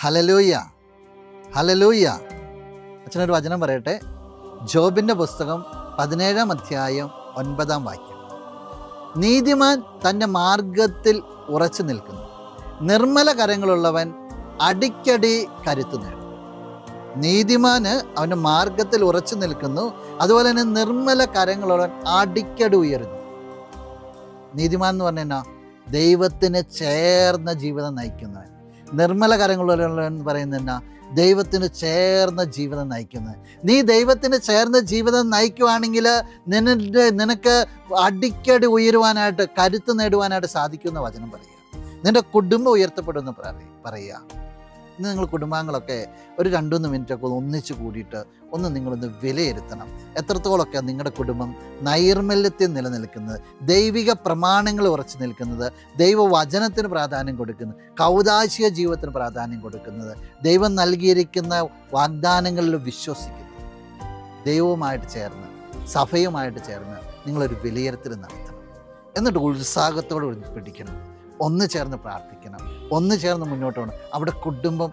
Hallelujah, hallelujah. അച്ഛനൊരു വചനം പറയട്ടെ. ജോബിൻ്റെ പുസ്തകം 17-ാം അധ്യായം 9-ാം വാക്യം. നീതിമാൻ തൻ്റെ മാർഗത്തിൽ ഉറച്ചു നിൽക്കുന്നു, നിർമ്മല കരങ്ങളുള്ളവൻ അടിക്കടി കരുത്തു നേടും. നീതിമാന് അവൻ്റെ മാർഗത്തിൽ ഉറച്ചു നിൽക്കുന്നു, അതുപോലെ തന്നെ നിർമ്മല കരങ്ങളുള്ളവൻ അടിക്കടി ഉയരുന്നു. നീതിമാൻ എന്ന് പറഞ്ഞാൽ ദൈവത്തിന് ചേർന്ന ജീവിതം നയിക്കുന്നവൻ. നിർമ്മല കരങ്ങളുള്ളവൻ എന്ന് പറയുന്നത് ദൈവത്തിന് ചേർന്ന ജീവിതം നയിക്കുന്നത്. നീ ദൈവത്തിന് ചേർന്ന ജീവിതം നയിക്കുവാണെങ്കിൽ നിനക്ക് അടിക്കടി ഉയരുവാനായിട്ട്, കരുത്ത് നേടുവാനായിട്ട് സാധിക്കുന്ന വചനം പറയുക. നിൻ്റെ കുടുംബം ഉയർത്തപ്പെടുമെന്ന് പറയുക. ഇന്ന് നിങ്ങൾ കുടുംബാംഗങ്ങളൊക്കെ ഒരു 2-3 മിനിറ്റൊക്കെ ഒന്നിച്ച് കൂടിയിട്ട് നിങ്ങളൊന്ന് വിലയിരുത്തണം. എത്രത്തോളമൊക്കെ നിങ്ങളുടെ കുടുംബം നൈർമല്യത്തിൽ നിലനിൽക്കുന്നത്, ദൈവിക പ്രമാണങ്ങൾ ഉറച്ചു നിൽക്കുന്നത്, ദൈവവചനത്തിന് പ്രാധാന്യം കൊടുക്കുന്നത്, കൗദാശിക ജീവിതത്തിന് പ്രാധാന്യം കൊടുക്കുന്നത്, ദൈവം നൽകിയിരിക്കുന്ന വാഗ്ദാനങ്ങളിൽ വിശ്വസിക്കുന്നത്. ദൈവവുമായിട്ട് ചേർന്ന്, സഭയുമായിട്ട് ചേർന്ന് നിങ്ങളൊരു വിലയിരുത്തൽ നടത്തണം. എന്നിട്ട് ഉത്സാഹത്തോടെ പിടിക്കണം. ഒന്ന് ചേർന്ന് പ്രാർത്ഥിക്കണം, ഒന്ന് ചേർന്ന് മുന്നോട്ട് പോകണം. അവിടെ കുടുംബം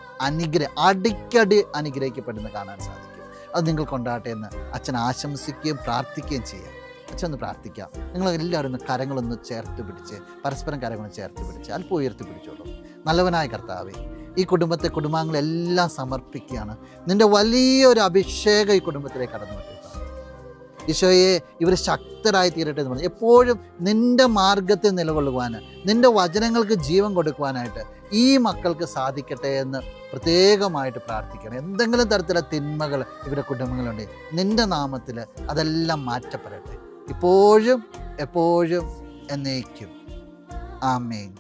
അടിക്കടി അനുഗ്രഹിക്കപ്പെടുന്ന കാണാൻ സാധിക്കും. അത് നിങ്ങൾ കൊണ്ടാട്ടെ എന്ന് അച്ഛൻ ആശംസിക്കുകയും പ്രാർത്ഥിക്കുകയും ചെയ്യാം. അച്ഛൻ ഒന്ന് പ്രാർത്ഥിക്കാം. നിങ്ങളെല്ലാവരും കരങ്ങളൊന്ന് ചേർത്ത് പിടിച്ച്, പരസ്പരം കരങ്ങളൊന്ന് ചേർത്ത് പിടിച്ച് അല്പം ഉയർത്തി പിടിച്ചോളൂ. നല്ലവനായ കർത്താവേ, ഈ കുടുംബങ്ങളെല്ലാം സമർപ്പിക്കുകയാണ്. നിൻ്റെ വലിയൊരു അഭിഷേകം ഈ കുടുംബത്തിലേക്ക് കടന്നു വരട്ടെ. ഈശോയെ, ഇവർ ശക്തരായി തീരട്ടെ എന്ന് പറഞ്ഞു. എപ്പോഴും നിൻ്റെ മാർഗത്തിൽ നിലകൊള്ളുവാൻ, നിൻ്റെ വചനങ്ങൾക്ക് ജീവൻ കൊടുക്കുവാനായിട്ട് ഈ മക്കൾക്ക് സാധിക്കട്ടെ എന്ന് പ്രത്യേകമായിട്ട് പ്രാർത്ഥിക്കണം. എന്തെങ്കിലും തരത്തിലുള്ള തിന്മകൾ ഇവരുടെ കുടുംബങ്ങളുണ്ട്, നിൻ്റെ നാമത്തിൽ അതെല്ലാം മാറ്റപ്പെടട്ടെ, ഇപ്പോഴും എപ്പോഴും എന്നേക്കും. ആമേൻ.